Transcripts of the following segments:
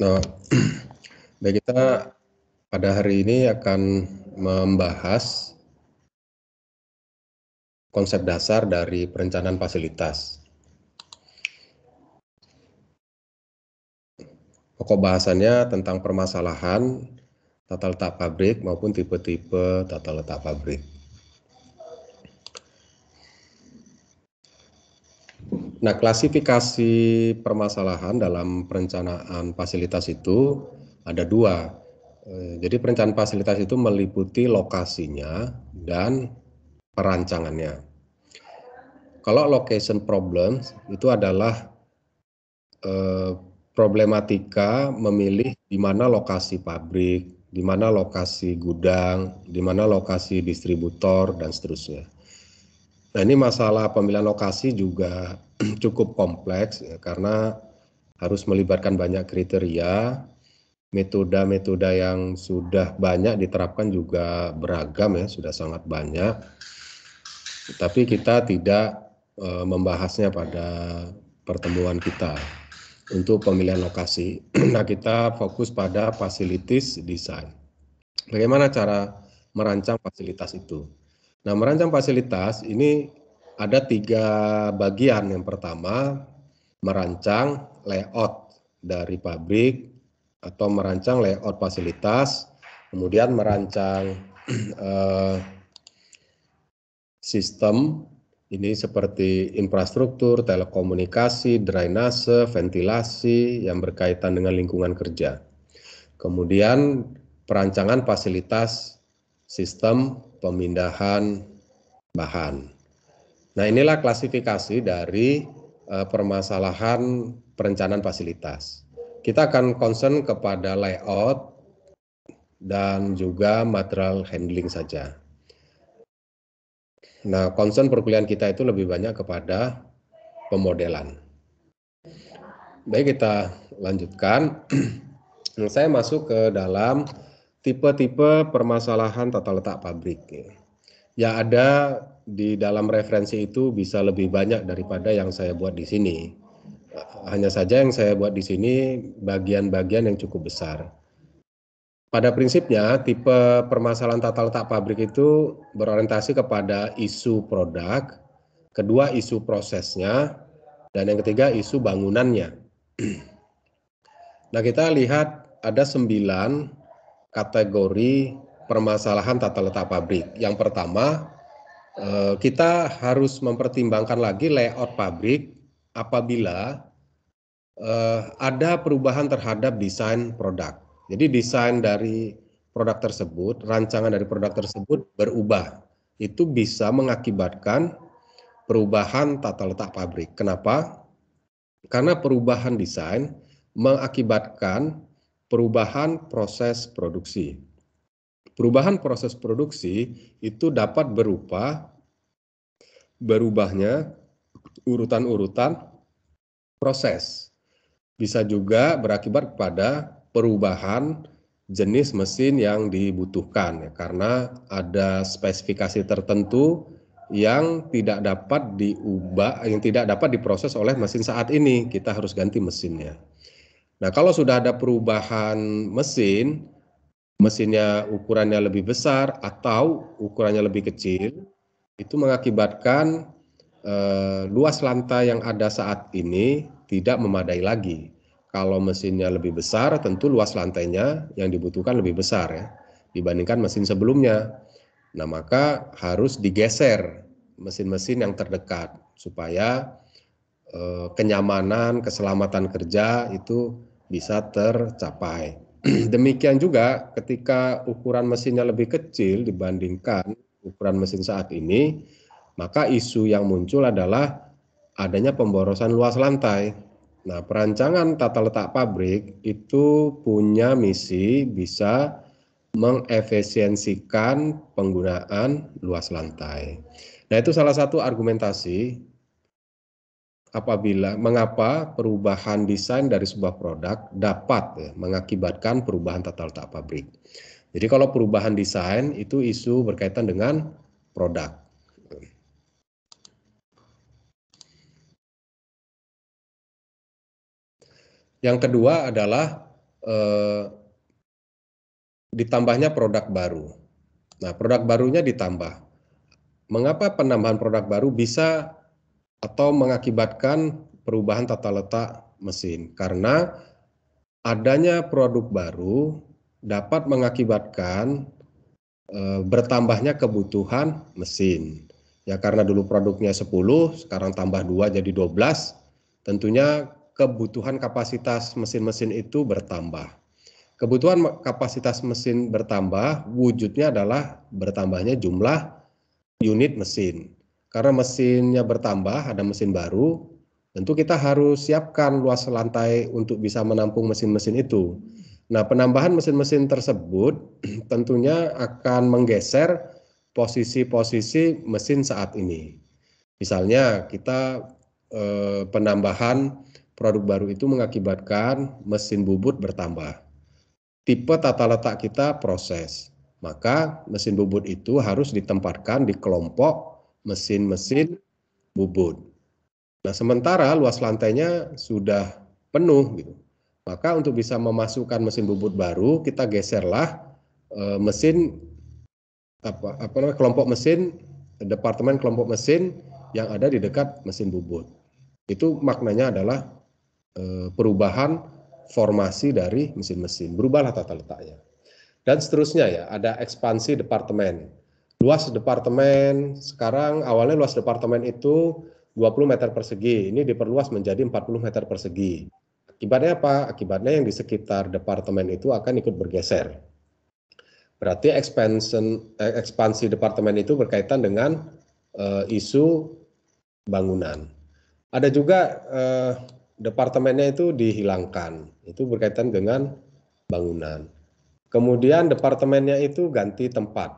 Nah, baik, kita pada hari ini akan membahas konsep dasar dari perencanaan fasilitas. Pokok bahasannya tentang permasalahan tata letak pabrik maupun tipe-tipe tata letak pabrik. Nah, klasifikasi permasalahan dalam perencanaan fasilitas itu ada dua. Jadi perencanaan fasilitas itu meliputi lokasinya dan perancangannya. Kalau location problems itu adalah problematika memilih di mana lokasi pabrik, di mana lokasi gudang, di mana lokasi distributor, dan seterusnya. Nah, ini masalah pemilihan lokasi juga cukup kompleks ya, karena harus melibatkan banyak kriteria, metode-metode yang sudah banyak diterapkan juga beragam ya, sudah sangat banyak. Tapi kita tidak membahasnya pada pertemuan kita untuk pemilihan lokasi. Nah, kita fokus pada facilities design. Bagaimana cara merancang fasilitas itu? Nah, merancang fasilitas ini ada 3 bagian. Yang pertama, merancang layout dari pabrik atau merancang layout fasilitas, kemudian merancang sistem ini seperti infrastruktur, telekomunikasi, drainase, ventilasi yang berkaitan dengan lingkungan kerja. Kemudian perancangan fasilitas sistem pemindahan bahan. Nah, inilah klasifikasi dari permasalahan perencanaan fasilitas. Kita akan concern kepada layout dan juga material handling saja. Nah, concern perkuliahan kita itu lebih banyak kepada pemodelan. Baik, kita lanjutkan. Saya masuk ke dalam tipe-tipe permasalahan tata letak pabrik. Ya, ada di dalam referensi itu bisa lebih banyak daripada yang saya buat di sini. Hanya saja yang saya buat di sini bagian-bagian yang cukup besar. Pada prinsipnya, tipe permasalahan tata letak pabrik itu berorientasi kepada isu produk, kedua isu prosesnya, dan yang ketiga isu bangunannya. Nah, kita lihat ada 9 kategori permasalahan tata letak pabrik. Yang pertama, kita harus mempertimbangkan lagi layout pabrik apabila ada perubahan terhadap desain produk. Jadi desain dari produk tersebut, rancangan dari produk tersebut berubah. Itu bisa mengakibatkan perubahan tata letak pabrik. Kenapa? Karena perubahan desain mengakibatkan perubahan proses produksi. Perubahan proses produksi itu dapat berupa berubahnya urutan-urutan proses. Bisa juga berakibat pada perubahan jenis mesin yang dibutuhkan ya, karena ada spesifikasi tertentu yang tidak dapat diubah, yang tidak dapat diproses oleh mesin saat ini. Kita harus ganti mesinnya. Nah, kalau sudah ada perubahan mesin, mesinnya ukurannya lebih besar atau ukurannya lebih kecil, itu mengakibatkan luas lantai yang ada saat ini tidak memadai lagi. Kalau mesinnya lebih besar, tentu luas lantainya yang dibutuhkan lebih besar ya dibandingkan mesin sebelumnya. Nah, maka harus digeser mesin-mesin yang terdekat supaya kenyamanan, keselamatan kerja itu bisa tercapai. Demikian juga ketika ukuran mesinnya lebih kecil dibandingkan ukuran mesin saat ini, maka isu yang muncul adalah adanya pemborosan luas lantai. Nah, perancangan tata letak pabrik itu punya misi bisa mengefisiensikan penggunaan luas lantai. Nah, itu salah satu argumentasi mengapa perubahan desain dari sebuah produk dapat ya, mengakibatkan perubahan tata letak pabrik. Jadi kalau perubahan desain itu isu berkaitan dengan produk. Yang kedua adalah eh, ditambahnya produk baru. Nah, produk barunya ditambah. Mengapa penambahan produk baru bisa atau mengakibatkan perubahan tata letak mesin? Karena adanya produk baru dapat mengakibatkan bertambahnya kebutuhan mesin. Ya, karena dulu produknya 10, sekarang tambah 2 jadi 12, tentunya kebutuhan kapasitas mesin-mesin itu bertambah. Kebutuhan kapasitas mesin bertambah, wujudnya adalah bertambahnya jumlah unit mesin. Karena mesinnya bertambah, ada mesin baru, tentu kita harus siapkan luas lantai untuk bisa menampung mesin-mesin itu. Nah, penambahan mesin-mesin tersebut tentunya akan menggeser posisi-posisi mesin saat ini. Misalnya kita penambahan produk baru itu mengakibatkan mesin bubut bertambah. Tipe tata letak kita proses. Maka mesin bubut itu harus ditempatkan di kelompok mesin-mesin bubut. Nah, sementara luas lantainya sudah penuh gitu. Maka untuk bisa memasukkan mesin bubut baru, kita geserlah mesin kelompok mesin, departemen kelompok mesin yang ada di dekat mesin bubut. Itu maknanya adalah perubahan formasi dari mesin-mesin, berubahlah tata letaknya. Dan seterusnya ya, ada ekspansi departemen. Luas departemen, sekarang awalnya luas departemen itu 20 meter persegi, ini diperluas menjadi 40 meter persegi. Akibatnya apa? Akibatnya yang di sekitar departemen itu akan ikut bergeser. Berarti ekspansi departemen itu berkaitan dengan isu bangunan. Ada juga departemennya itu dihilangkan, itu berkaitan dengan bangunan. Kemudian departemennya itu ganti tempat,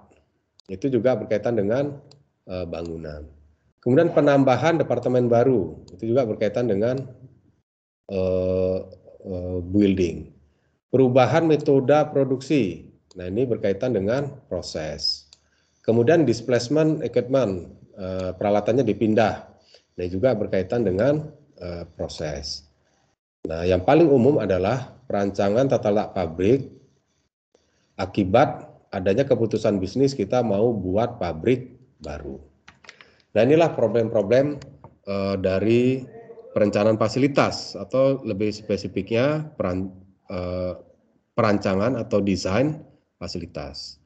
itu juga berkaitan dengan bangunan. Kemudian penambahan departemen baru, itu juga berkaitan dengan building. Perubahan metode produksi, nah ini berkaitan dengan proses. Kemudian displacement equipment, peralatannya dipindah, nah juga berkaitan dengan proses. Nah, yang paling umum adalah perancangan tata letak pabrik akibat adanya keputusan bisnis kita mau buat pabrik baru. Nah, inilah problem-problem dari perencanaan fasilitas atau lebih spesifiknya perancangan atau desain fasilitas.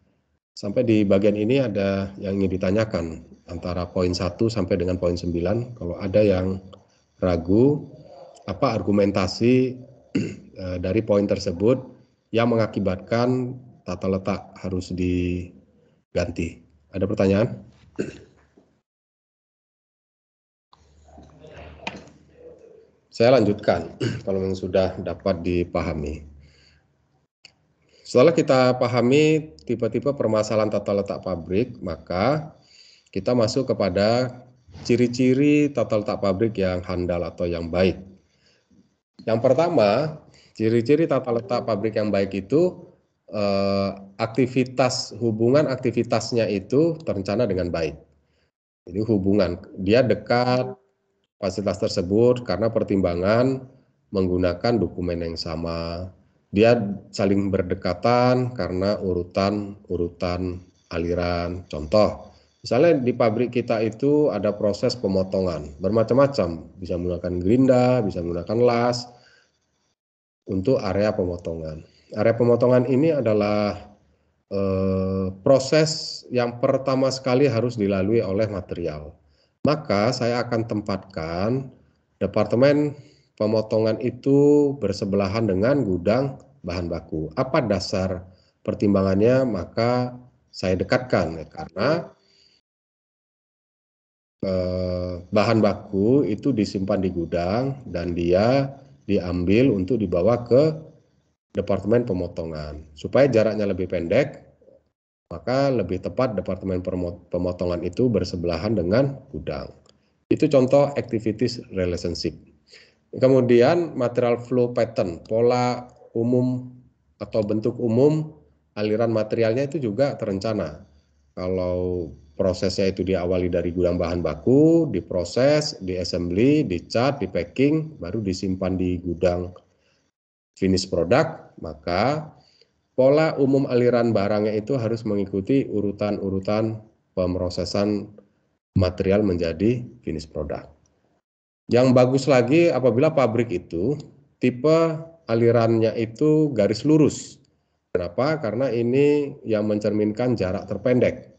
Sampai di bagian ini ada yang ingin ditanyakan antara poin 1 sampai dengan poin 9. Kalau ada yang ragu, apa argumentasi dari poin tersebut yang mengakibatkan tata letak harus diganti? Ada pertanyaan? Saya lanjutkan kalau yang sudah dapat dipahami. Setelah kita pahami tipe-tipe permasalahan tata letak pabrik, maka kita masuk kepada ciri-ciri tata letak pabrik yang handal atau yang baik. Yang pertama, ciri-ciri tata letak pabrik yang baik itu hubungan aktivitasnya itu terencana dengan baik. Jadi hubungan, dia dekat fasilitas tersebut karena pertimbangan menggunakan dokumen yang sama. Dia saling berdekatan karena urutan aliran. Contoh, misalnya di pabrik kita itu ada proses pemotongan, bermacam-macam, bisa menggunakan gerinda, bisa menggunakan las untuk area pemotongan. Area pemotongan ini adalah proses yang pertama sekali harus dilalui oleh material. Maka saya akan tempatkan departemen pemotongan itu bersebelahan dengan gudang bahan baku. Apa dasar pertimbangannya? Maka saya dekatkan karena bahan baku itu disimpan di gudang dan dia diambil untuk dibawa ke departemen pemotongan. Supaya jaraknya lebih pendek, maka lebih tepat departemen pemotongan itu bersebelahan dengan gudang. Itu contoh activities relationship. Kemudian material flow pattern, pola umum atau bentuk umum aliran materialnya itu juga terencana. Kalau prosesnya itu diawali dari gudang bahan baku, diproses, di assembly, dicat, di packing, baru disimpan di gudang finish product, maka pola umum aliran barangnya itu harus mengikuti urutan-urutan pemrosesan material menjadi finish product. Yang bagus lagi apabila pabrik itu tipe alirannya itu garis lurus. Kenapa? Karena ini yang mencerminkan jarak terpendek.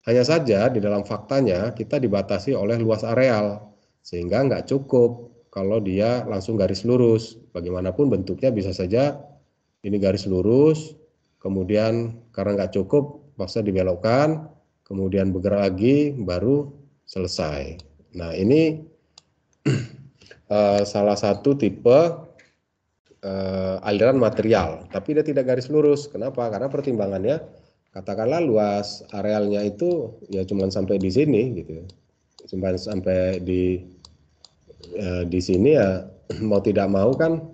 Hanya saja di dalam faktanya kita dibatasi oleh luas areal, sehingga nggak cukup kalau dia langsung garis lurus. Bagaimanapun bentuknya bisa saja ini garis lurus, kemudian karena nggak cukup, paksa dibelokkan, kemudian bergerak lagi, baru selesai. Nah ini salah satu tipe aliran material, tapi dia tidak garis lurus. Kenapa? Karena pertimbangannya, katakanlah luas arealnya itu ya cuma sampai di sini gitu, cuma sampai di sini ya mau tidak mau kan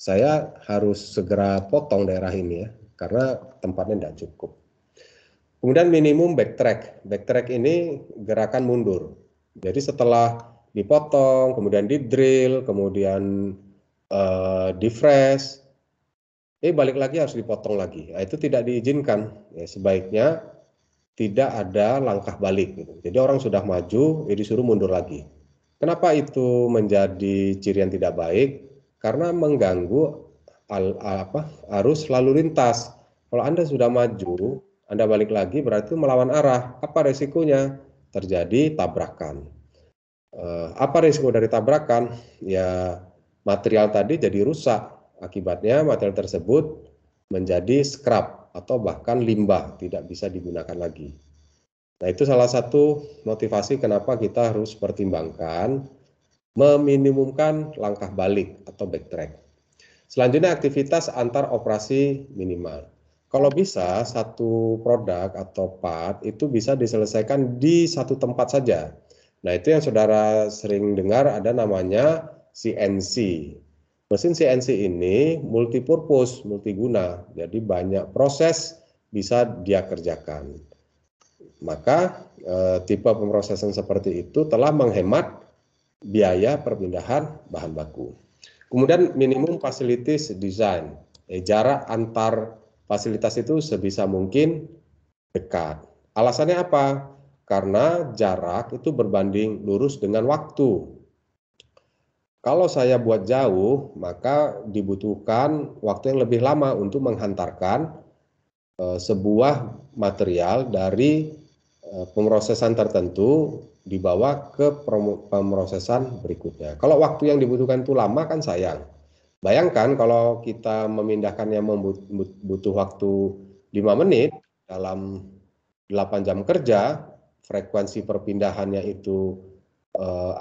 saya harus segera potong daerah ini ya, karena tempatnya tidak cukup. Kemudian minimum backtrack. Backtrack ini gerakan mundur. Jadi setelah dipotong, kemudian di drill, kemudian di fresh, balik lagi harus dipotong lagi. Nah, itu tidak diizinkan. Ya, sebaiknya tidak ada langkah balik. Gitu. Jadi orang sudah maju, disuruh mundur lagi. Kenapa itu menjadi ciri yang tidak baik? Karena mengganggu arus lalu lintas. Kalau Anda sudah maju, Anda balik lagi berarti melawan arah. Apa resikonya? Terjadi tabrakan. Apa risiko dari tabrakan? Ya material tadi jadi rusak. Akibatnya material tersebut menjadi scrap atau bahkan limbah, tidak bisa digunakan lagi. Nah, itu salah satu motivasi kenapa kita harus pertimbangkan meminimumkan langkah balik atau backtrack. Selanjutnya aktivitas antar operasi minimal. Kalau bisa satu produk atau part itu bisa diselesaikan di satu tempat saja. Nah, itu yang saudara sering dengar ada namanya CNC. Mesin CNC ini multipurpose, multiguna. Jadi banyak proses bisa dia kerjakan. Maka tipe pemrosesan seperti itu telah menghemat biaya perpindahan bahan baku. Kemudian minimum facilities design. Jarak antar fasilitas itu sebisa mungkin dekat. Alasannya apa? Karena jarak itu berbanding lurus dengan waktu. Kalau saya buat jauh, maka dibutuhkan waktu yang lebih lama untuk menghantarkan sebuah material dari pemrosesan tertentu dibawa ke pemrosesan berikutnya. Kalau waktu yang dibutuhkan itu lama kan sayang. Bayangkan kalau kita memindahkannya butuh waktu 5 menit dalam 8 jam kerja, frekuensi perpindahannya itu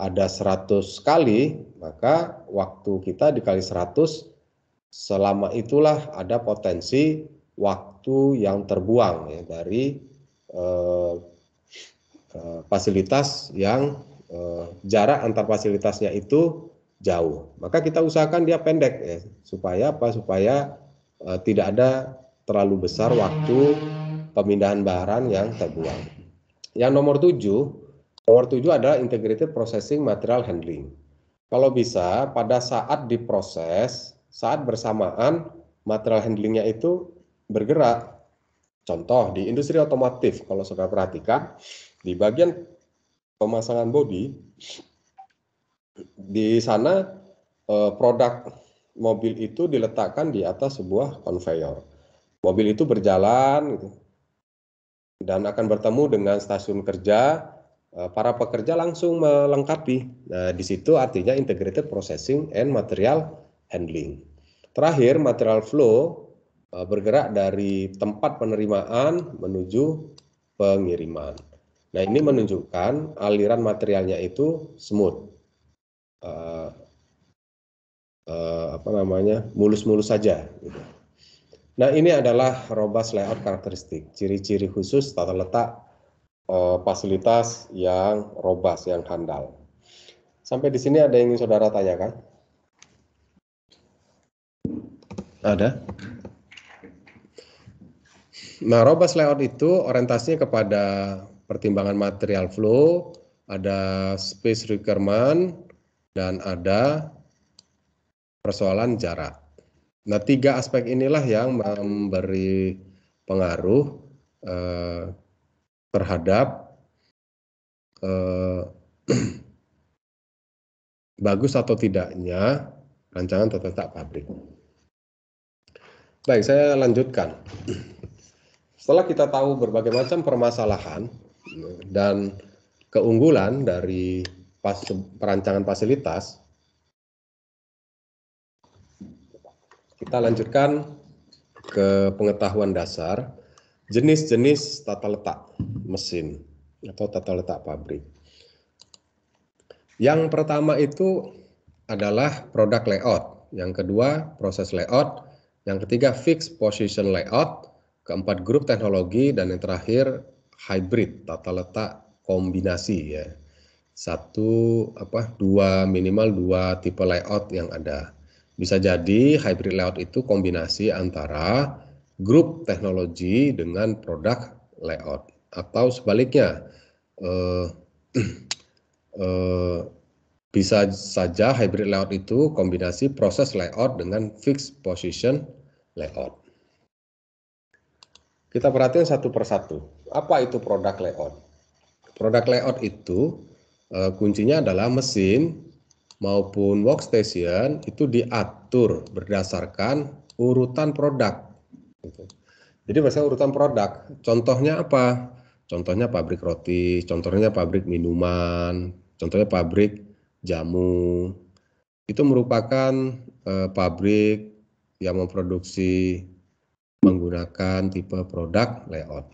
ada 100 kali, maka waktu kita dikali 100, selama itulah ada potensi waktu yang terbuang ya, dari fasilitas yang jarak antar fasilitasnya itu jauh. Maka kita usahakan dia pendek ya, supaya apa? Supaya tidak ada terlalu besar waktu pemindahan barang yang terbuang. Yang nomor 7 adalah integrated processing material handling. Kalau bisa pada saat diproses, saat bersamaan material handlingnya itu bergerak. Contoh di industri otomotif, kalau saudara perhatikan, di bagian pemasangan bodi, di sana produk mobil itu diletakkan di atas sebuah konveyor. Mobil itu berjalan gitu, dan akan bertemu dengan stasiun kerja, para pekerja langsung melengkapi. Nah, di situ artinya integrated processing and material handling. Terakhir, material flow bergerak dari tempat penerimaan menuju pengiriman. Nah, ini menunjukkan aliran materialnya itu smooth, mulus-mulus saja. Gitu. Nah, ini adalah robust layout karakteristik, ciri-ciri khusus tata letak fasilitas yang robust, yang handal. Sampai di sini ada yang ingin saudara tanyakan? Ada? Nah, robust layout itu orientasinya kepada pertimbangan material flow, ada space requirement, dan ada persoalan jarak. Nah, 3 aspek inilah yang memberi pengaruh terhadap bagus atau tidaknya rancangan tata letak pabrik. Baik, saya lanjutkan. Setelah kita tahu berbagai macam permasalahan dan keunggulan dari perancangan fasilitas, kita lanjutkan ke pengetahuan dasar jenis-jenis tata letak mesin atau tata letak pabrik. Yang pertama itu adalah product layout, yang kedua proses layout, yang ketiga fixed position layout, keempat grup teknologi, dan yang terakhir hybrid, tata letak kombinasi ya. Minimal dua tipe layout yang ada. Bisa jadi hybrid layout itu kombinasi antara grup teknologi dengan produk layout, atau sebaliknya bisa saja hybrid layout itu kombinasi proses layout dengan fixed position layout. Kita perhatikan satu persatu. Apa itu product layout? Product layout itu kuncinya adalah mesin maupun workstation itu diatur berdasarkan urutan produk. Jadi berdasarkan urutan produk. Contohnya apa? Contohnya pabrik roti, contohnya pabrik minuman, contohnya pabrik jamu. Itu merupakan pabrik yang memproduksi menggunakan tipe produk layout.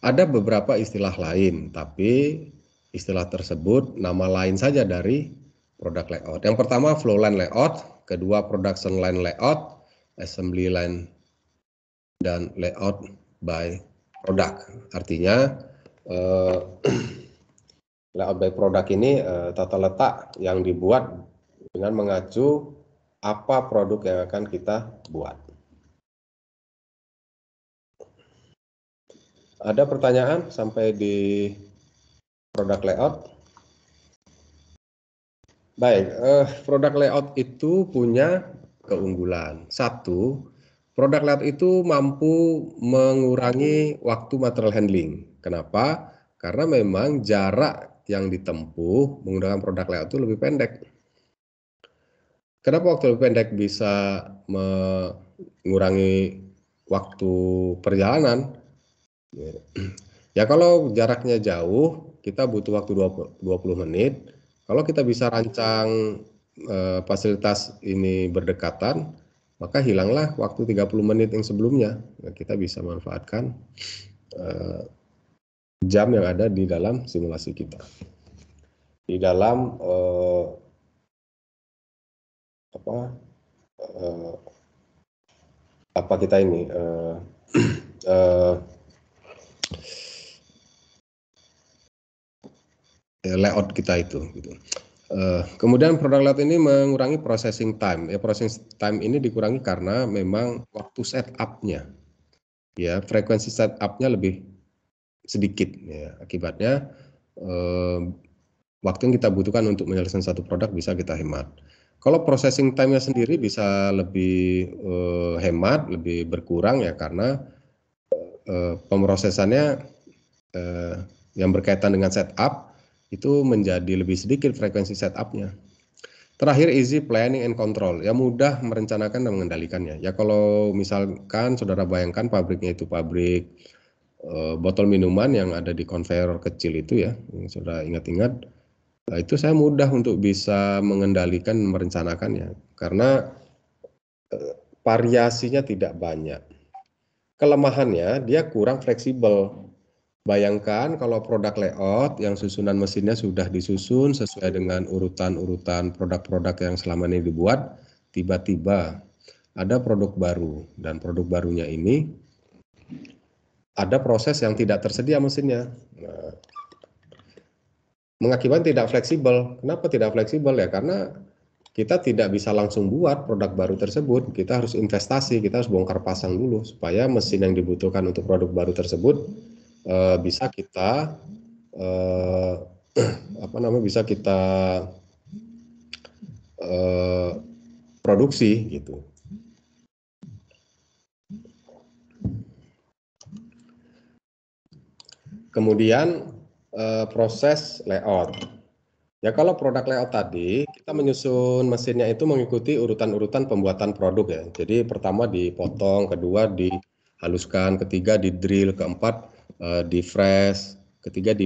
Ada beberapa istilah lain, tapi istilah tersebut nama lain saja dari produk layout. Yang pertama flow line layout, kedua production line layout, assembly line, dan layout by product. Artinya layout by product ini tata letak yang dibuat dengan mengacu apa produk yang akan kita buat. Ada pertanyaan sampai di produk layout? Baik, produk layout itu punya keunggulan. Satu, produk layout itu mampu mengurangi waktu material handling. Kenapa? Karena memang jarak yang ditempuh menggunakan produk layout itu lebih pendek. Kenapa waktu lebih pendek bisa mengurangi waktu perjalanan? Ya kalau jaraknya jauh, kita butuh waktu 20 menit. Kalau kita bisa rancang fasilitas ini berdekatan, maka hilanglah waktu 30 menit yang sebelumnya. Nah, kita bisa manfaatkan jam yang ada di dalam simulasi kita. Di dalam apa kita ini layout kita itu gitu. Kemudian produk layout ini mengurangi processing time. Ya, processing time ini dikurangi karena memang waktu setup-nya, ya frekuensi setup-nya lebih sedikit. Ya, akibatnya waktu yang kita butuhkan untuk menyelesaikan satu produk bisa kita hemat. Kalau processing time-nya sendiri bisa lebih hemat, lebih berkurang ya karena pemrosesannya yang berkaitan dengan setup itu menjadi lebih sedikit frekuensi setup-nya. Terakhir easy planning and control, ya mudah merencanakan dan mengendalikannya. Ya kalau misalkan saudara bayangkan pabriknya itu pabrik botol minuman yang ada di konveyor kecil itu ya, yang saudara ingat-ingat, itu saya mudah untuk bisa mengendalikan dan merencanakannya karena variasinya tidak banyak. Kelemahannya dia kurang fleksibel. Bayangkan kalau produk layout yang susunan mesinnya sudah disusun sesuai dengan urutan-urutan produk-produk yang selama ini dibuat, tiba-tiba ada produk baru dan produk barunya ini ada proses yang tidak tersedia mesinnya. Nah, mengakibatkan tidak fleksibel. Kenapa tidak fleksibel ya? Karena kita tidak bisa langsung buat produk baru tersebut. Kita harus investasi, kita harus bongkar pasang dulu supaya mesin yang dibutuhkan untuk produk baru tersebut bisa kita bisa kita produksi gitu. Kemudian proses layout. Ya kalau produk layout tadi, kita menyusun mesinnya itu mengikuti urutan-urutan pembuatan produk ya. Jadi pertama dipotong, kedua dihaluskan, ketiga di drill, keempat di fresh, ketiga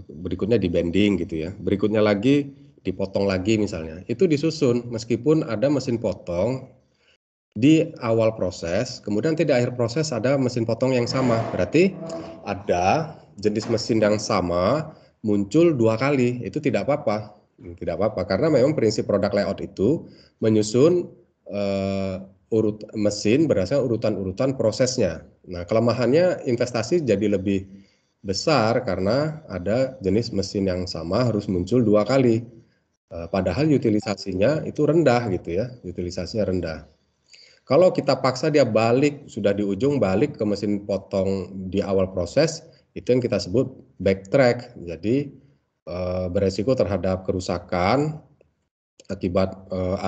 berikutnya di bending gitu ya. Berikutnya lagi dipotong lagi misalnya. Itu disusun meskipun ada mesin potong di awal proses, kemudian di akhir proses ada mesin potong yang sama. Berarti ada jenis mesin yang sama muncul 2 kali, itu tidak apa-apa. Tidak apa-apa, karena memang prinsip produk layout itu menyusun mesin berdasarkan urutan-urutan prosesnya. Nah, kelemahannya investasi jadi lebih besar karena ada jenis mesin yang sama harus muncul 2 kali. Padahal utilisasinya itu rendah gitu ya, utilisasinya rendah. Kalau kita paksa dia balik, sudah di ujung balik ke mesin potong di awal proses, itu yang kita sebut backtrack. Jadi beresiko terhadap kerusakan akibat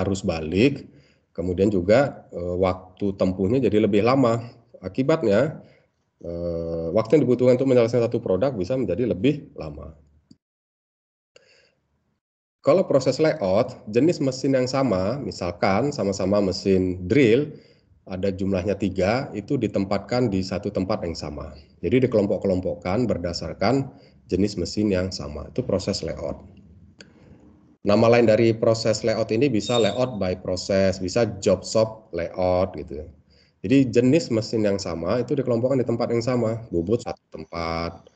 arus balik, kemudian juga waktu tempuhnya jadi lebih lama. Akibatnya waktu yang dibutuhkan untuk menyelesaikan satu produk bisa menjadi lebih lama. Kalau proses layout, jenis mesin yang sama, misalkan sama-sama mesin drill, ada jumlahnya 3, itu ditempatkan di satu tempat yang sama. Jadi dikelompok-kelompokkan berdasarkan jenis mesin yang sama. Itu proses layout. Nama lain dari proses layout ini bisa layout by process, bisa job shop layout gitu. Jadi jenis mesin yang sama itu dikelompokkan di tempat yang sama. Bobot satu tempat,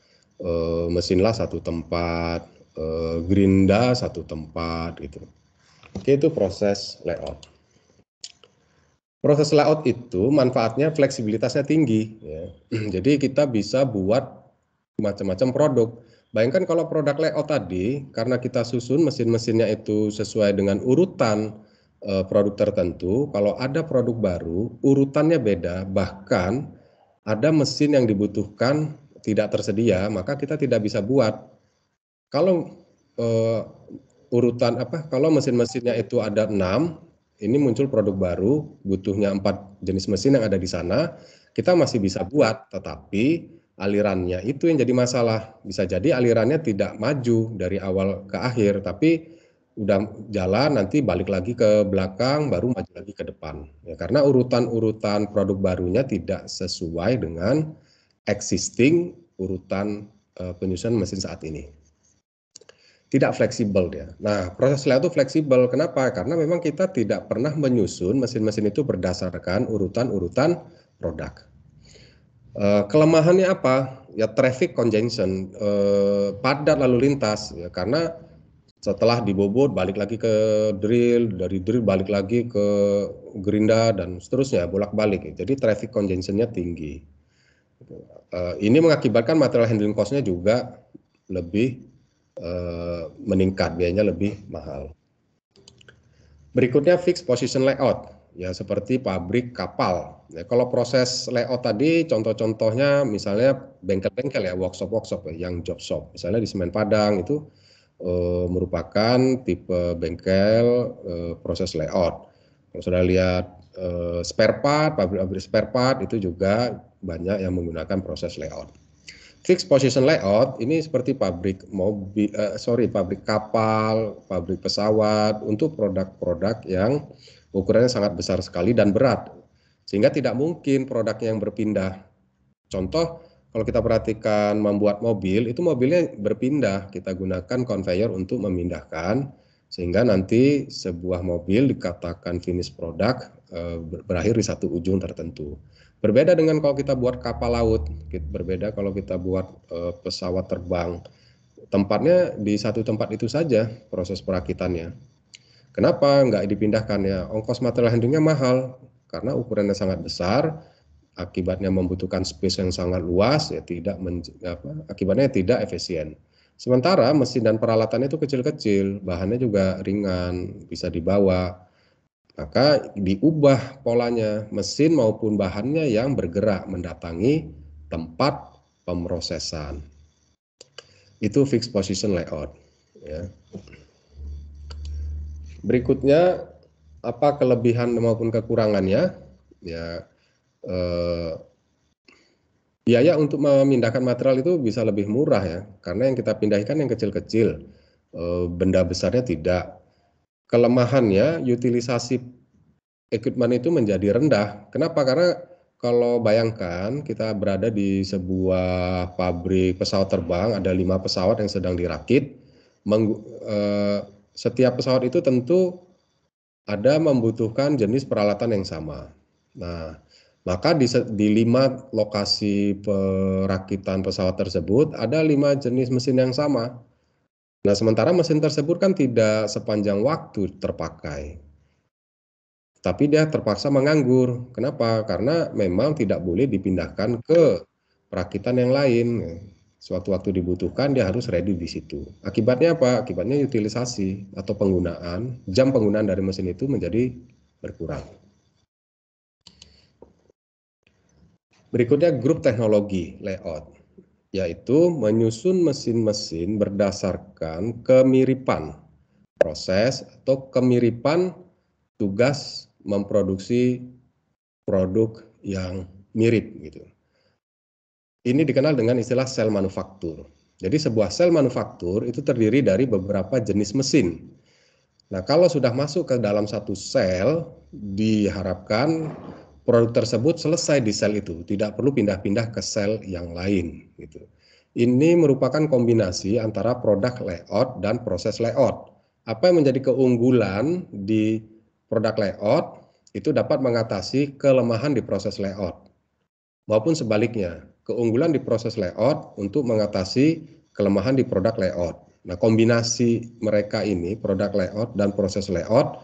mesin las satu tempat, gerinda satu tempat gitu. Oke, itu proses layout. Proses layout itu manfaatnya fleksibilitasnya tinggi ya. Jadi kita bisa buat macam-macam produk. Bayangkan kalau produk layout tadi, karena kita susun mesin-mesinnya itu sesuai dengan urutan produk tertentu, kalau ada produk baru, urutannya beda, bahkan ada mesin yang dibutuhkan tidak tersedia, maka kita tidak bisa buat. Kalau kalau mesin-mesinnya itu ada 6, ini muncul produk baru, butuhnya 4 jenis mesin yang ada di sana, kita masih bisa buat, tetapi alirannya itu yang jadi masalah. Bisa jadi alirannya tidak maju dari awal ke akhir, tapi udah jalan nanti balik lagi ke belakang, baru maju lagi ke depan. Ya, karena urutan-urutan produk barunya tidak sesuai dengan existing urutan penyusunan mesin saat ini. Tidak fleksibel dia. Nah, proses layout itu fleksibel. Kenapa? Karena memang kita tidak pernah menyusun mesin-mesin itu berdasarkan urutan-urutan produk. Kelemahannya apa? Ya traffic congestion, padat lalu lintas. Ya, karena setelah dibobot balik lagi ke drill, dari drill balik lagi ke gerinda dan seterusnya bolak-balik. Jadi traffic congestionnya tinggi. Ini mengakibatkan material handling cost-nya juga lebih meningkat, biayanya lebih mahal. Berikutnya fixed position layout, ya seperti pabrik kapal. Ya, kalau proses layout tadi contoh-contohnya misalnya bengkel-bengkel ya, workshop-workshop ya, yang job shop. Misalnya di Semen Padang itu merupakan tipe bengkel proses layout. Kalau sudah lihat spare part, pabrik spare part itu juga banyak yang menggunakan proses layout. Fixed position layout ini seperti pabrik pabrik kapal, pabrik pesawat untuk produk-produk yang ukurannya sangat besar sekali dan berat, sehingga tidak mungkin produknya yang berpindah. Contoh, kalau kita perhatikan membuat mobil, itu mobilnya berpindah, kita gunakan conveyor untuk memindahkan, sehingga nanti sebuah mobil dikatakan finish product berakhir di satu ujung tertentu. Berbeda dengan kalau kita buat kapal laut, berbeda kalau kita buat pesawat terbang. Tempatnya di satu tempat itu saja proses perakitannya. Kenapa nggak dipindahkan ya? Ongkos material handlingnya mahal karena ukurannya sangat besar, akibatnya membutuhkan space yang sangat luas, ya akibatnya tidak efisien. Sementara mesin dan peralatannya itu kecil-kecil, bahannya juga ringan, bisa dibawa. Maka diubah polanya, mesin maupun bahannya yang bergerak mendatangi tempat pemrosesan. Itu fixed position layout. Ya. Berikutnya Apa kelebihan maupun kekurangannya? Ya, eh, biaya untuk memindahkan material itu bisa lebih murah ya, karena yang kita pindahkan yang kecil-kecil, benda besarnya tidak. Kelemahannya, utilisasi equipment itu menjadi rendah. Kenapa? Karena kalau bayangkan kita berada di sebuah pabrik pesawat terbang, ada 5 pesawat yang sedang dirakit. Setiap pesawat itu tentu ada membutuhkan jenis peralatan yang sama. Nah, maka di 5 lokasi perakitan pesawat tersebut ada 5 jenis mesin yang sama. Nah, sementara mesin tersebut kan tidak sepanjang waktu terpakai, tapi dia terpaksa menganggur. Kenapa? Karena memang tidak boleh dipindahkan ke perakitan yang lain. Sewaktu-waktu dibutuhkan dia harus ready di situ. Akibatnya apa? Akibatnya utilisasi atau jam penggunaan dari mesin itu menjadi berkurang. Berikutnya grup teknologi layout, yaitu menyusun mesin-mesin berdasarkan kemiripan proses atau kemiripan tugas memproduksi produk yang mirip gitu. Ini dikenal dengan istilah sel manufaktur. Jadi sebuah sel manufaktur itu terdiri dari beberapa jenis mesin. Nah, kalau sudah masuk ke dalam satu sel, diharapkan produk tersebut selesai di sel itu, tidak perlu pindah-pindah ke sel yang lain gitu. Ini merupakan kombinasi antara produk layout dan proses layout. Apa yang menjadi keunggulan di produk layout itu dapat mengatasi kelemahan di proses layout, maupun sebaliknya, keunggulan di proses layout untuk mengatasi kelemahan di produk layout. Nah, kombinasi mereka ini, produk layout dan proses layout,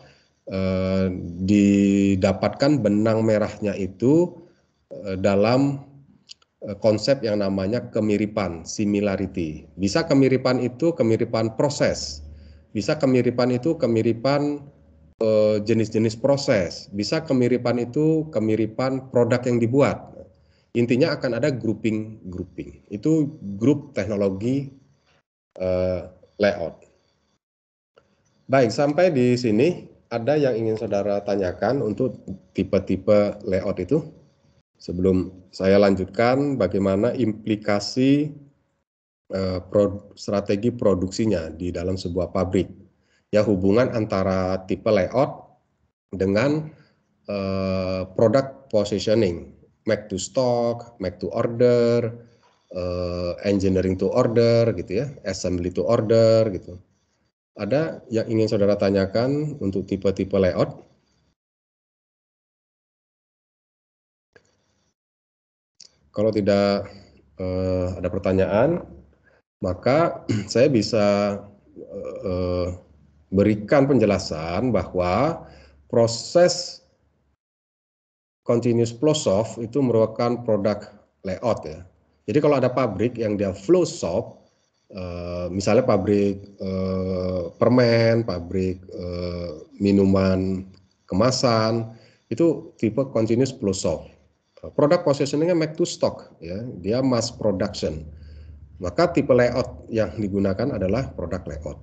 didapatkan benang merahnya itu dalam konsep yang namanya kemiripan, similarity. Bisa kemiripan itu kemiripan proses, bisa kemiripan itu kemiripan jenis-jenis proses, bisa kemiripan itu kemiripan produk yang dibuat. Intinya akan ada grouping. Itu grup teknologi layout. Baik, sampai di sini ada yang ingin saudara tanyakan untuk tipe-tipe layout itu? Sebelum saya lanjutkan bagaimana implikasi strategi produksinya di dalam sebuah pabrik. Ya, hubungan antara tipe layout dengan product positioning, make to stock, make to order, engineering to order gitu ya, assembly to order gitu. Ada yang ingin saudara tanyakan untuk tipe-tipe layout? Kalau tidak ada pertanyaan, maka saya bisa berikan penjelasan bahwa proses continuous flow shop itu merupakan produk layout ya. Jadi kalau ada pabrik yang dia flow shop, misalnya pabrik permen, pabrik minuman kemasan, itu tipe continuous flow shop. Produk positioningnya make to stock ya, dia mass production. Maka tipe layout yang digunakan adalah produk layout.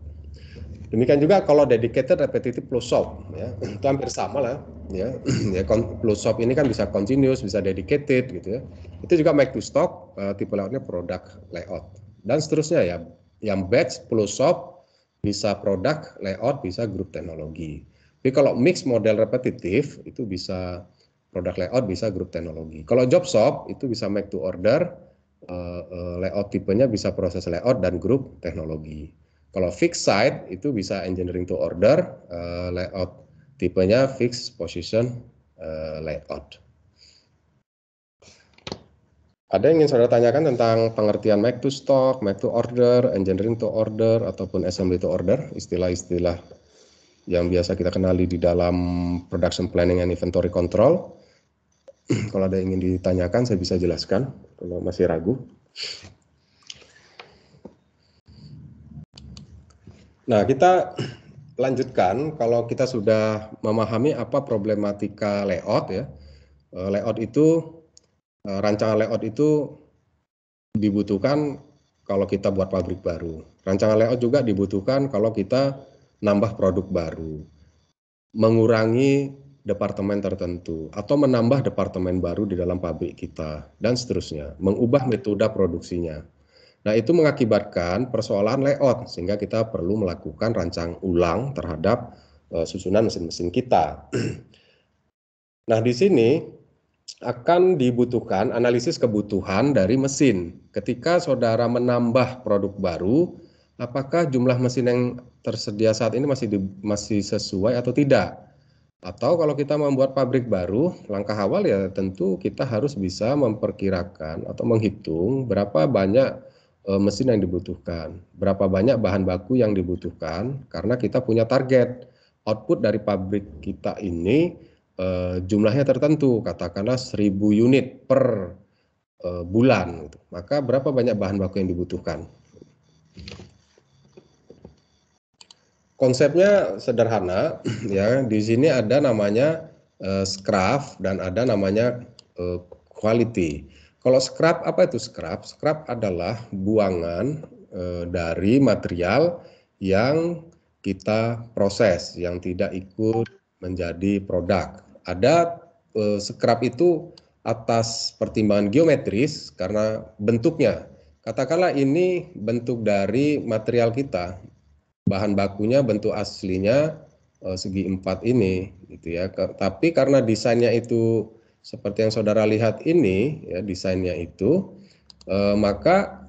Demikian juga kalau dedicated repetitive flow shop ya, itu hampir sama lah ya. Ya flow shop ini kan bisa continuous, bisa dedicated gitu ya. Itu juga make to stock, tipe layoutnya produk layout. Dan seterusnya ya, yang batch flow shop bisa produk layout, bisa grup teknologi. Tapi kalau mix model repetitif itu bisa produk layout, bisa grup teknologi. Kalau job shop itu bisa make to order, layout tipenya bisa proses layout dan grup teknologi. Kalau fixed site itu bisa engineering to order, layout tipenya fixed position layout. Ada yang ingin saudara tanyakan tentang pengertian make to stock, make to order, engineering to order, ataupun assembly to order, istilah-istilah yang biasa kita kenali di dalam production planning and inventory control. Kalau ada yang ingin ditanyakan, saya bisa jelaskan kalau masih ragu. Nah, kita lanjutkan. Kalau kita sudah memahami apa problematika layout ya, layout itu, rancangan layout itu dibutuhkan kalau kita buat pabrik baru. Rancangan layout juga dibutuhkan kalau kita nambah produk baru. mengurangi departemen tertentu atau menambah departemen baru di dalam pabrik kita dan seterusnya, mengubah metode produksinya. Nah, itu mengakibatkan persoalan layout sehingga kita perlu melakukan rancang ulang terhadap susunan mesin-mesin kita. Nah, di sini akan dibutuhkan analisis kebutuhan dari mesin. Ketika saudara menambah produk baru, apakah jumlah mesin yang tersedia saat ini masih sesuai atau tidak? Atau kalau kita membuat pabrik baru, langkah awal ya tentu kita harus bisa memperkirakan atau menghitung berapa banyak mesin yang dibutuhkan, berapa banyak bahan baku yang dibutuhkan, karena kita punya target output dari pabrik kita ini jumlahnya tertentu, katakanlah 1000 unit per bulan. Maka berapa banyak bahan baku yang dibutuhkan? Konsepnya sederhana, ya. Di sini ada namanya scrap dan ada namanya quality. Kalau scrap, apa itu scrap? Scrap adalah buangan dari material yang kita proses, yang tidak ikut menjadi produk. Ada scrap itu atas pertimbangan geometris karena bentuknya. Katakanlah ini bentuk dari material kita, bahan bakunya bentuk aslinya segi 4 ini, gitu ya. Tapi karena desainnya itu seperti yang saudara lihat ini, ya, desainnya itu, maka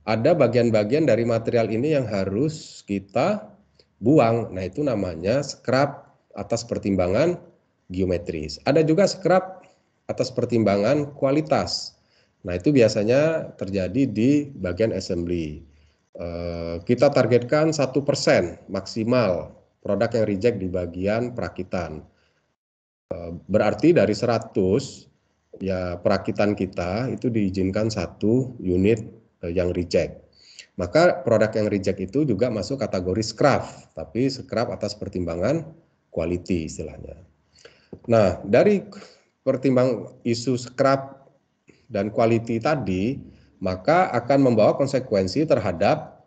ada bagian-bagian dari material ini yang harus kita buang. Nah, itu namanya scrap atas pertimbangan geometris. Ada juga scrap atas pertimbangan kualitas. Nah, itu biasanya terjadi di bagian assembly. Kita targetkan 1% maksimal produk yang reject di bagian perakitan. Berarti dari 100 ya perakitan kita itu diizinkan 1 unit yang reject. Maka produk yang reject itu juga masuk kategori scrap, tapi scrap atas pertimbangan quality istilahnya. Nah, dari pertimbang isu scrap dan quality tadi, maka akan membawa konsekuensi terhadap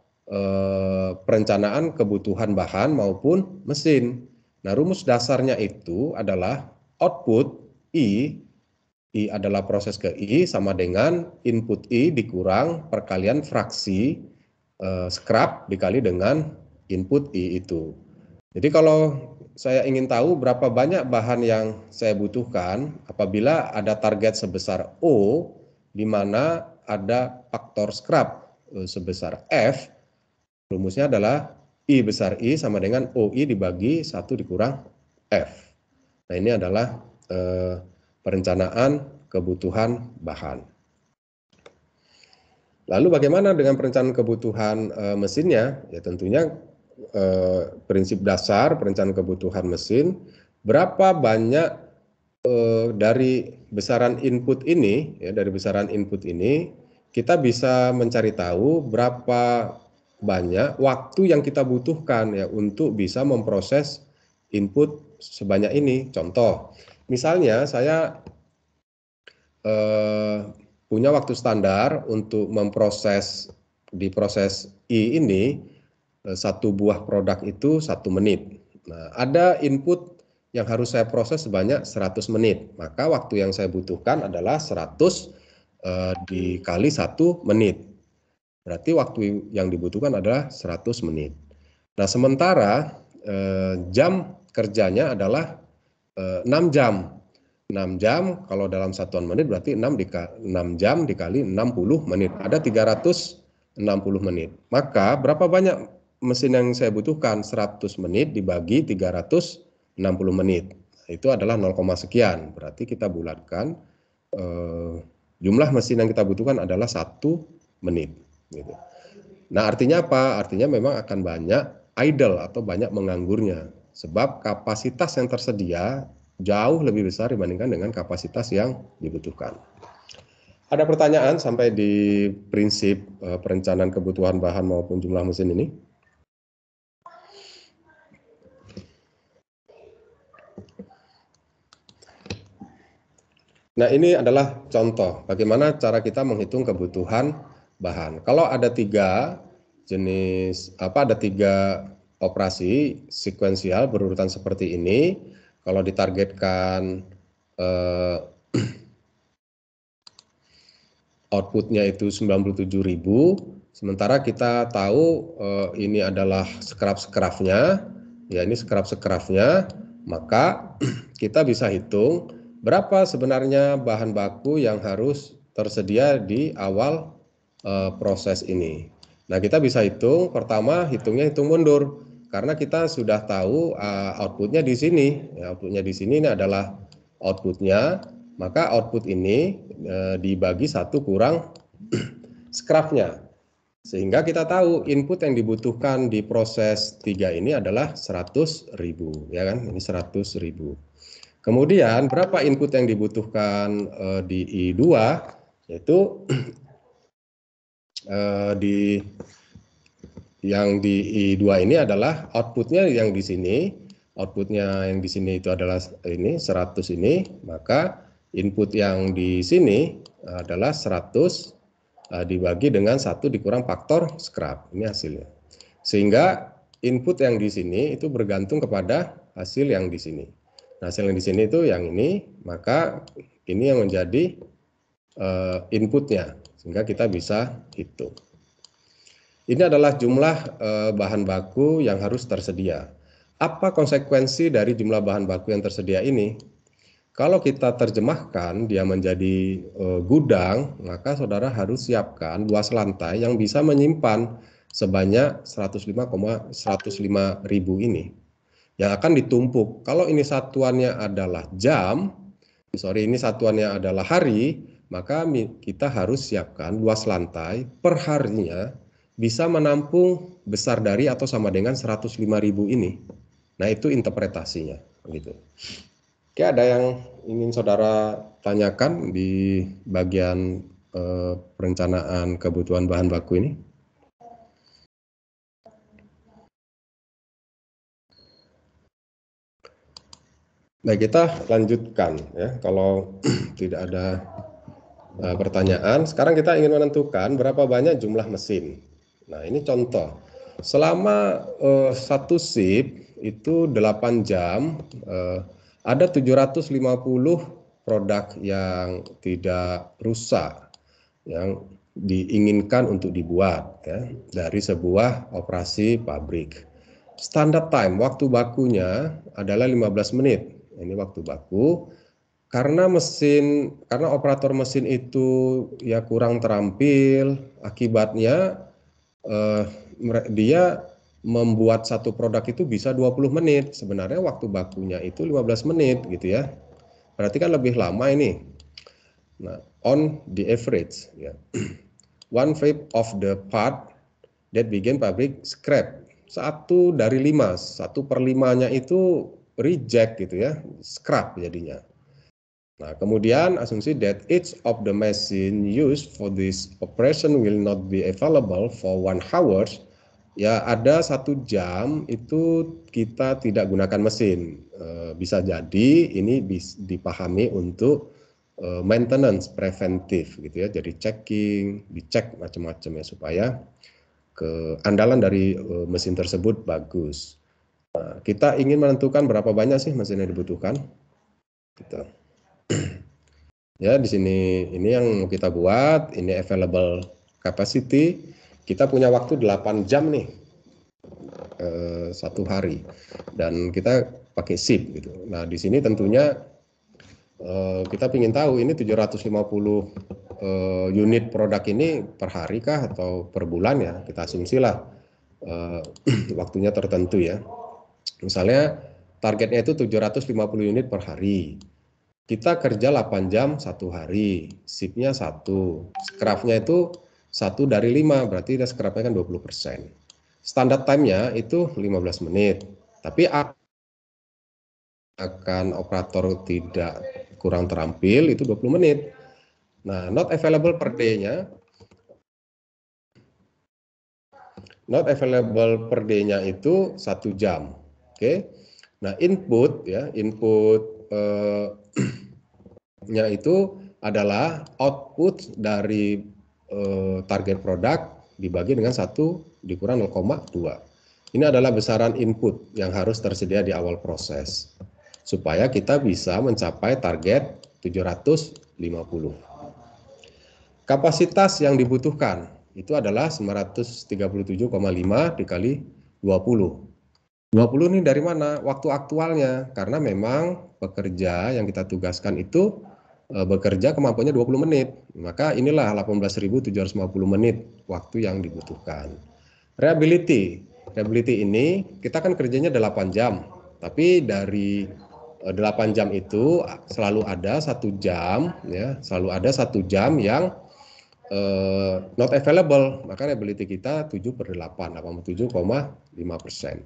perencanaan kebutuhan bahan maupun mesin. Nah, rumus dasarnya itu adalah output I adalah proses ke I sama dengan input I dikurang perkalian fraksi scrap dikali dengan input I itu. Jadi kalau saya ingin tahu berapa banyak bahan yang saya butuhkan apabila ada target sebesar O, di mana ada faktor scrap sebesar F, rumusnya adalah I besar I sama dengan OI dibagi 1 dikurang F. Nah, ini adalah perencanaan kebutuhan bahan. Lalu bagaimana dengan perencanaan kebutuhan mesinnya? Ya tentunya prinsip dasar perencanaan kebutuhan mesin, berapa banyak dari besaran input ini, ya dari besaran input ini kita bisa mencari tahu berapa banyak waktu yang kita butuhkan ya untuk bisa memproses input sebanyak ini. Contoh, misalnya saya punya waktu standar untuk memproses di proses I ini satu buah produk itu 1 menit. Nah, ada input yang harus saya proses sebanyak 100 menit. Maka waktu yang saya butuhkan adalah 100 dikali 1 menit. Berarti waktu yang dibutuhkan adalah 100 menit. Nah, sementara jam kerjanya adalah 6 jam. 6 jam kalau dalam satuan menit berarti 6 jam dikali 60 menit. Ada 360 menit. Maka berapa banyak mesin yang saya butuhkan? 100 menit dibagi 360 menit. Itu adalah 0, sekian. Berarti kita bulatkan jumlah mesin yang kita butuhkan adalah 1 menit. Gitu. Nah, artinya apa? Artinya memang akan banyak idle atau banyak menganggurnya. Sebab kapasitas yang tersedia jauh lebih besar dibandingkan dengan kapasitas yang dibutuhkan. Ada pertanyaan sampai di prinsip perencanaan kebutuhan bahan maupun jumlah mesin ini? Nah, ini adalah contoh bagaimana cara kita menghitung kebutuhan bahan. Kalau ada 3 jenis, ada 3 operasi sekuensial berurutan seperti ini. Kalau ditargetkan outputnya itu 97.000, sementara kita tahu ini adalah scrap-scrapnya, ya ini scrap-scrapnya, maka kita bisa hitung berapa sebenarnya bahan baku yang harus tersedia di awal proses ini. Nah, kita bisa hitung, pertama hitungnya hitung mundur, karena kita sudah tahu outputnya di sini. Ya, outputnya di sini ini adalah outputnya, maka output ini dibagi 1 kurang scrapnya. Sehingga kita tahu input yang dibutuhkan di proses 3 ini adalah 100.000, ya kan? Ini 100.000. Kemudian berapa input yang dibutuhkan di I2, yaitu yang di I2 ini adalah outputnya yang di sini. Outputnya yang di sini itu adalah ini 100 ini, maka input yang di sini adalah 100 dibagi dengan 1 dikurang faktor scrap. Ini hasilnya. Sehingga input yang di sini itu bergantung kepada hasil yang di sini. Nah, hasil yang di sini itu yang ini, maka ini yang menjadi inputnya, sehingga kita bisa hitung. Ini adalah jumlah bahan baku yang harus tersedia. Apa konsekuensi dari jumlah bahan baku yang tersedia ini? Kalau kita terjemahkan dia menjadi gudang, maka saudara harus siapkan luas lantai yang bisa menyimpan sebanyak 105,105.000 ini yang akan ditumpuk. Kalau ini satuannya adalah jam, ini satuannya adalah hari, maka kita harus siapkan luas lantai per harinya bisa menampung besar dari atau sama dengan 105.000 ini. Nah, itu interpretasinya gitu. Oke, ada yang ingin saudara tanyakan di bagian perencanaan kebutuhan bahan baku ini? Nah, kita lanjutkan ya. Kalau tidak ada pertanyaan, sekarang kita ingin menentukan berapa banyak jumlah mesin. Nah, ini contoh. Selama satu shift itu 8 jam, ada 750 produk yang tidak rusak, yang diinginkan untuk dibuat ya, dari sebuah operasi pabrik. Standard time, waktu bakunya adalah 15 menit. Ini waktu baku. Karena operator mesin itu ya kurang terampil, akibatnya dia membuat satu produk itu bisa 20 menit. Sebenarnya waktu bakunya itu 15 menit gitu ya. Berarti kan lebih lama ini. Nah, on the average ya. 1/5 of the part that begin pabrik scrap. 1 dari 5, 1/5-nya itu reject gitu ya, scrap jadinya. Nah, kemudian asumsi that each of the machine used for this operation will not be available for 1 hour. Ya, ada 1 jam itu kita tidak gunakan mesin. Bisa jadi ini dipahami untuk maintenance preventif gitu ya. Jadi checking, dicek macam-macam ya supaya keandalan dari mesin tersebut bagus. Nah, kita ingin menentukan berapa banyak sih mesin yang dibutuhkan. Gitu. Ya, di sini ini yang kita buat, ini available capacity. Kita punya waktu 8 jam nih, 1 hari. Dan kita pakai shift gitu. Nah, di sini tentunya kita ingin tahu ini 750 unit produk ini per hari kah atau per bulan ya. Kita asumsilah waktunya tertentu ya. Misalnya targetnya itu 750 unit per hari. Kita kerja 8 jam 1 hari, shiftnya 1, scrapnya itu 1 dari 5, berarti scrapnya kan 20%. Standard time-nya itu 15 menit, tapi akan operator tidak kurang terampil itu 20 menit. Nah, not available per day-nya, itu 1 jam. Oke. Nah, input ya, nya itu adalah output dari target produk dibagi dengan 1 dikurang 0,2. Ini adalah besaran input yang harus tersedia di awal proses, supaya kita bisa mencapai target 750. Kapasitas yang dibutuhkan itu adalah 937,5 dikali 20. 20 ini dari mana? Waktu aktualnya, karena memang pekerja yang kita tugaskan itu bekerja kemampuannya 20 menit. Maka inilah 18.750 menit waktu yang dibutuhkan. Reliability ini kita kan kerjanya 8 jam, tapi dari 8 jam itu selalu ada 1 jam, ya, selalu ada 1 jam yang not available, maka reliability kita 7/8, 87,5%.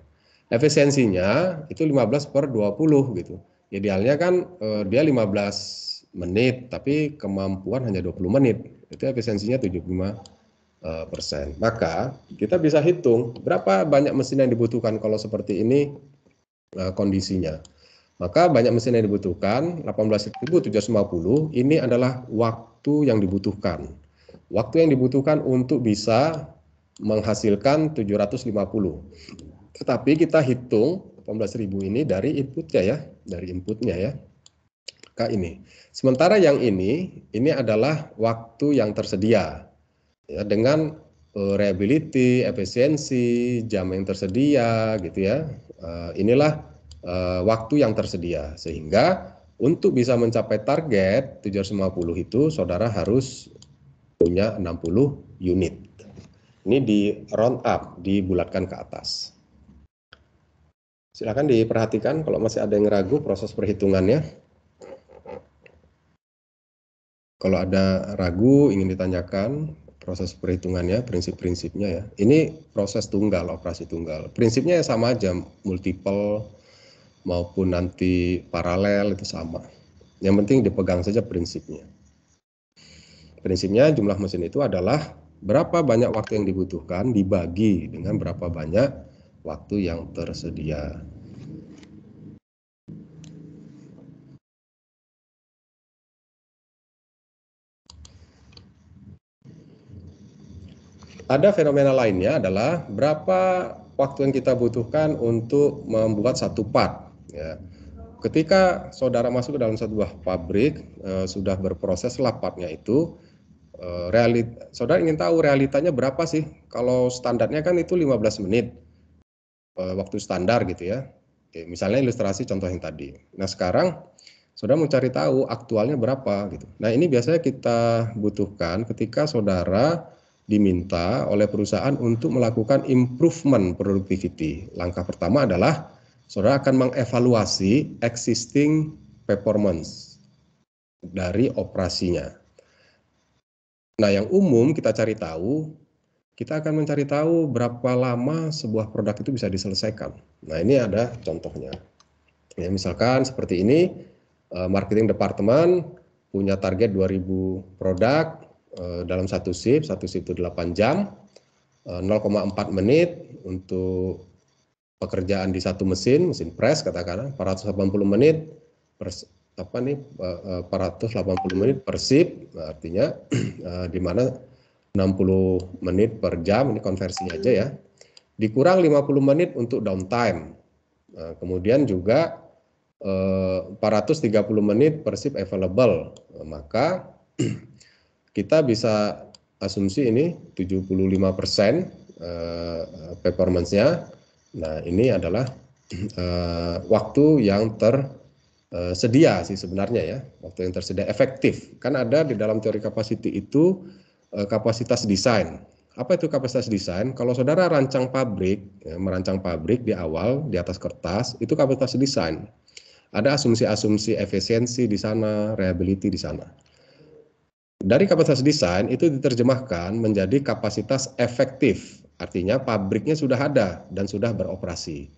Efisiensinya itu 15/20 gitu. Idealnya kan dia 15 menit, tapi kemampuan hanya 20 menit. Itu efisiensinya 75%. Maka kita bisa hitung berapa banyak mesin yang dibutuhkan kalau seperti ini kondisinya. Maka banyak mesin yang dibutuhkan, 18.750, ini adalah waktu yang dibutuhkan. Waktu yang dibutuhkan untuk bisa menghasilkan 750. Tetapi kita hitung 18.000 ini dari inputnya ya, Maka ini. Sementara yang ini adalah waktu yang tersedia. Ya, dengan reliability, efisiensi, jam yang tersedia gitu ya. Inilah waktu yang tersedia, sehingga untuk bisa mencapai target 750 itu saudara harus punya 60 unit. Ini di round up, dibulatkan ke atas. Silakan diperhatikan kalau masih ada yang ragu proses perhitungannya. Kalau ada ragu ingin ditanyakan proses perhitungannya, prinsip-prinsipnya ya. Ini proses tunggal, operasi tunggal. Prinsipnya sama aja, multiple maupun nanti paralel itu sama. Yang penting dipegang saja prinsipnya. Prinsipnya jumlah mesin itu adalah berapa banyak waktu yang dibutuhkan dibagi dengan berapa banyak waktu yang tersedia. Ada fenomena lainnya adalah berapa waktu yang kita butuhkan untuk membuat satu part. Ya. Ketika saudara masuk ke dalam sebuah pabrik, sudah berproseslah partnya itu, saudara ingin tahu realitanya berapa sih? Kalau standarnya kan itu 15 menit waktu standar gitu ya. Oke, misalnya ilustrasi contoh yang tadi. Nah sekarang saudara mau cari tahu aktualnya berapa gitu. Nah ini biasanya kita butuhkan ketika saudara diminta oleh perusahaan untuk melakukan improvement productivity. Langkah pertama adalah saudara akan mengevaluasi existing performance dari operasinya. Nah yang umum kita cari tahu, kita akan mencari tahu berapa lama sebuah produk itu bisa diselesaikan. Nah ini ada contohnya. Ya, misalkan seperti ini, marketing department punya target 2.000 produk dalam satu shift itu 8 jam, 0,4 menit untuk pekerjaan di satu mesin press katakanlah, 480 menit per 480 menit per shift, artinya di mana 60 menit per jam, ini konversinya aja ya, dikurang 50 menit untuk downtime. Kemudian juga 430 menit per shift available, maka kita bisa asumsi ini 75% performance-nya. Nah ini adalah waktu yang tersedia sih sebenarnya ya, waktu yang tersedia efektif. Kan ada di dalam teori capacity itu kapasitas desain. Apa itu kapasitas desain? Kalau saudara rancang pabrik, ya, merancang pabrik di awal di atas kertas, itu kapasitas desain. Ada asumsi-asumsi efisiensi di sana, reliability di sana. Dari kapasitas desain itu diterjemahkan menjadi kapasitas efektif, artinya pabriknya sudah ada dan sudah beroperasi.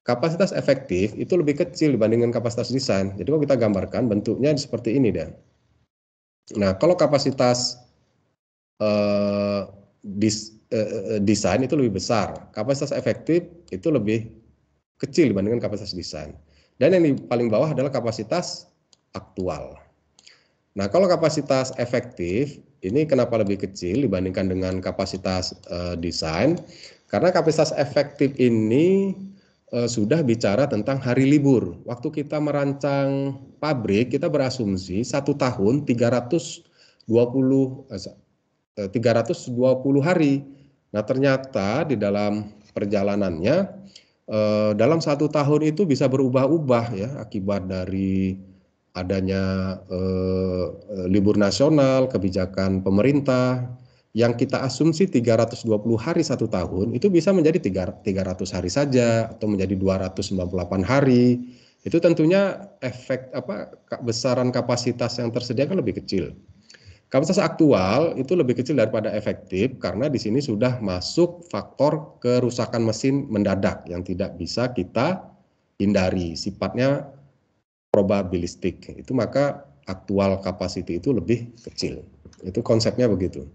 Kapasitas efektif itu lebih kecil dibandingkan kapasitas desain. Jadi kalau kita gambarkan bentuknya seperti ini deh. Nah, kalau kapasitas desain itu lebih besar, kapasitas efektif itu lebih kecil dibandingkan kapasitas desain. Dan yang di paling bawah adalah kapasitas aktual. Nah, kalau kapasitas efektif ini kenapa lebih kecil dibandingkan dengan kapasitas desain? Karena kapasitas efektif ini sudah bicara tentang hari libur. Waktu kita merancang pabrik, kita berasumsi 1 tahun 320 hari. Nah, ternyata di dalam perjalanannya dalam 1 tahun itu bisa berubah-ubah ya, akibat dari adanya libur nasional, kebijakan pemerintah. Yang kita asumsi 320 hari 1 tahun itu bisa menjadi 300 hari saja atau menjadi 298 hari. Itu tentunya efek besaran kapasitas yang tersedia kan lebih kecil. Kapasitas aktual itu lebih kecil daripada efektif karena di sini sudah masuk faktor kerusakan mesin mendadak yang tidak bisa kita hindari, sifatnya probabilistik. Itu maka aktual capacity itu lebih kecil. Itu konsepnya begitu.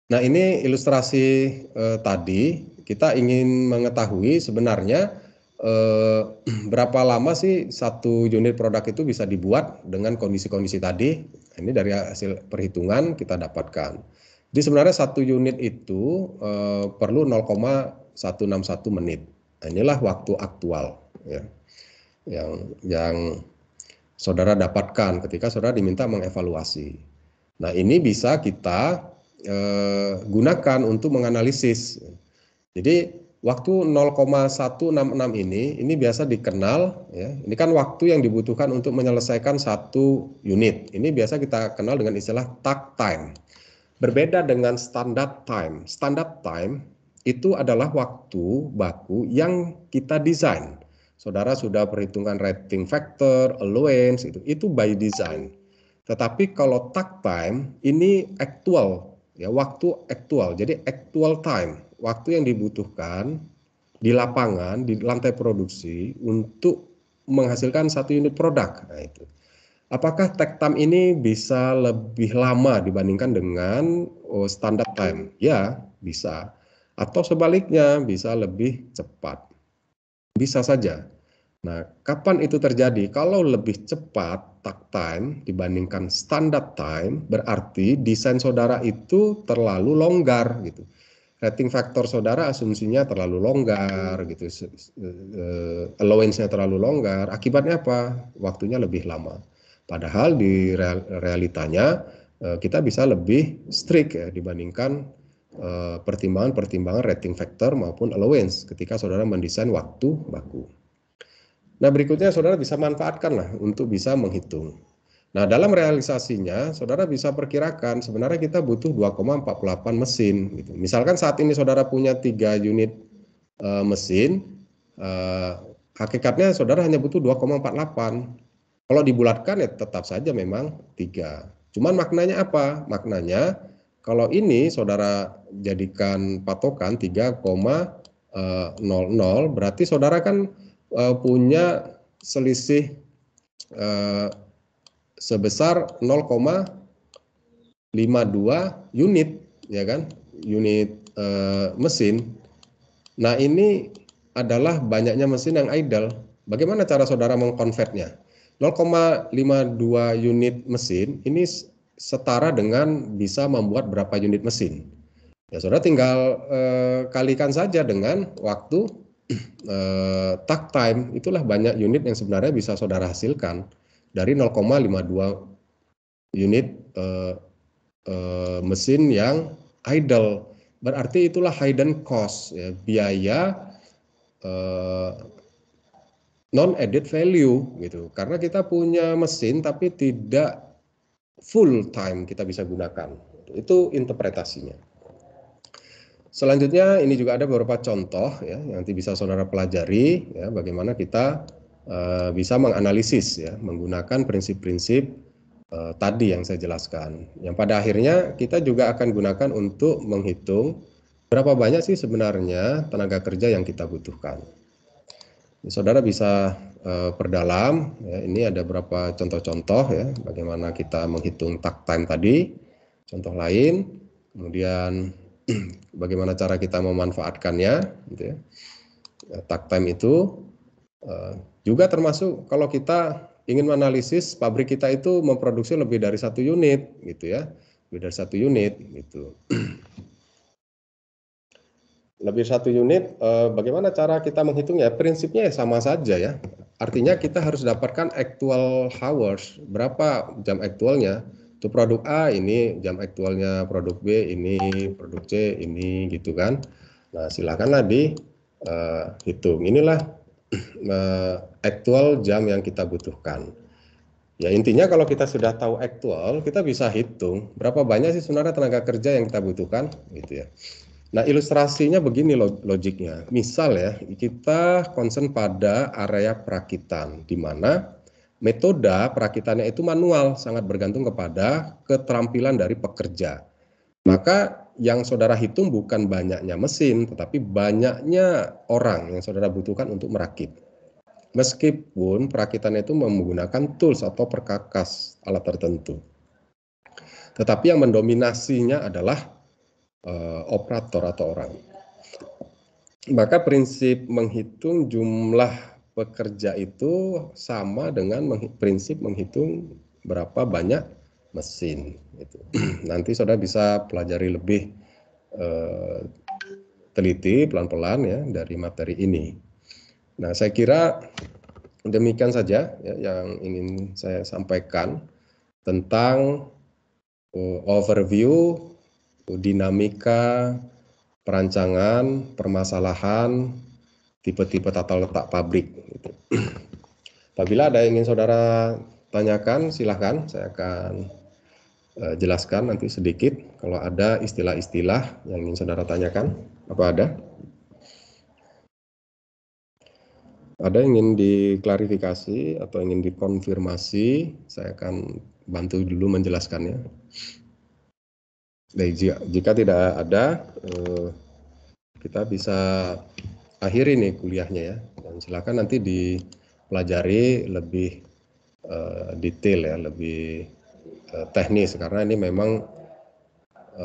Nah, ini ilustrasi tadi kita ingin mengetahui sebenarnya berapa lama sih satu unit produk itu bisa dibuat dengan kondisi-kondisi tadi. Ini dari hasil perhitungan kita dapatkan. Jadi sebenarnya satu unit itu perlu 0,161 menit. Nah, inilah waktu aktual ya, yang saudara dapatkan ketika saudara diminta mengevaluasi. Nah, ini bisa kita gunakan untuk menganalisis. Jadi waktu 0,166 ini biasa dikenal ya. Ini kan waktu yang dibutuhkan untuk menyelesaikan satu unit. Ini biasa kita kenal dengan istilah takt time. Berbeda dengan standard time. Standard time itu adalah waktu baku yang kita desain. Saudara sudah perhitungan rating factor, allowance, itu by design. Tetapi kalau takt time ini actual, ya waktu aktual. Jadi actual time, waktu yang dibutuhkan di lapangan, di lantai produksi untuk menghasilkan satu unit produk. Nah, itu. Apakah takt time ini bisa lebih lama dibandingkan dengan standard time? Ya, bisa. Atau sebaliknya bisa lebih cepat. Bisa saja. Nah, kapan itu terjadi? Kalau lebih cepat takt time dibandingkan standard time, berarti desain saudara itu terlalu longgar gitu. Rating faktor saudara asumsinya terlalu longgar gitu. Allowance-nya terlalu longgar. Akibatnya apa? Waktunya lebih lama. Padahal di realitanya kita bisa lebih strict ya dibandingkan pertimbangan-pertimbangan rating factor maupun allowance ketika saudara mendesain waktu baku. Nah, berikutnya saudara bisa manfaatkanlah untuk bisa menghitung. Nah, dalam realisasinya saudara bisa perkirakan sebenarnya kita butuh 2,48 mesin gitu. Misalkan saat ini saudara punya 3 unit mesin, hakikatnya saudara hanya butuh 2,48. Kalau dibulatkan ya tetap saja memang 3. Cuman maknanya apa? Maknanya kalau ini saudara jadikan patokan 3,00 berarti saudara kan punya selisih sebesar 0,52 unit ya kan, unit mesin. Nah, ini adalah banyaknya mesin yang idle. Bagaimana cara saudara mengkonvertnya? 0,52 unit mesin ini setara dengan bisa membuat berapa unit mesin. Ya, saudara tinggal kalikan saja dengan waktu takt time. Itulah banyak unit yang sebenarnya bisa saudara hasilkan dari 0,52 unit mesin yang idle. Berarti itulah hidden cost ya, biaya non added value gitu. Karena kita punya mesin tapi tidak full time kita bisa gunakan. Itu interpretasinya. Selanjutnya ini juga ada beberapa contoh ya yang nanti bisa saudara pelajari ya bagaimana kita bisa menganalisis ya menggunakan prinsip-prinsip tadi yang saya jelaskan. Yang pada akhirnya kita juga akan gunakan untuk menghitung berapa banyak sih sebenarnya tenaga kerja yang kita butuhkan. Saudara bisa perdalam ya, ini ada beberapa contoh-contoh ya bagaimana kita menghitung takt time tadi. Contoh lain, kemudian bagaimana cara kita memanfaatkannya gitu ya. Takt time itu juga termasuk kalau kita ingin menganalisis pabrik kita itu memproduksi lebih dari 1 unit gitu ya, lebih dari 1 unit gitu. Lebih 1 unit, bagaimana cara kita menghitungnya? Prinsipnya ya sama saja ya. Artinya kita harus dapatkan actual hours, berapa jam aktualnya. Untuk produk A ini jam aktualnya, produk B ini, produk C ini gitu kan. Nah, silakanlah dihitung. Inilah aktual jam yang kita butuhkan. Ya intinya kalau kita sudah tahu aktual, kita bisa hitung berapa banyak sih sebenarnya tenaga kerja yang kita butuhkan gitu ya. Nah, ilustrasinya begini logiknya. Misal ya, kita concern pada area perakitan, di mana metode perakitannya itu manual, sangat bergantung kepada keterampilan dari pekerja. Maka yang saudara hitung bukan banyaknya mesin, tetapi banyaknya orang yang saudara butuhkan untuk merakit. Meskipun perakitannya itu menggunakan tools atau perkakas alat tertentu. Tetapi yang mendominasinya adalah operator atau orang. Maka prinsip menghitung jumlah pekerja itu sama dengan prinsip menghitung berapa banyak mesin. Gitu. Nanti saudara bisa pelajari lebih teliti pelan-pelan ya dari materi ini. Nah, saya kira demikian saja ya, yang ingin saya sampaikan tentang overview dinamika perancangan, permasalahan, tipe-tipe tata letak pabrik. Gitu. Apabila ada yang ingin saudara tanyakan, silahkan. Saya akan jelaskan nanti sedikit. Kalau ada istilah-istilah yang ingin saudara tanyakan, apa ada? Ada yang ingin diklarifikasi atau ingin dikonfirmasi, saya akan bantu dulu menjelaskannya. Nah, jika tidak ada, kita bisa akhiri nih kuliahnya ya. Dan silakan nanti dipelajari lebih detail ya, lebih teknis karena ini memang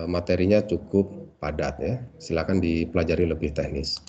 materinya cukup padat ya. Silakan dipelajari lebih teknis.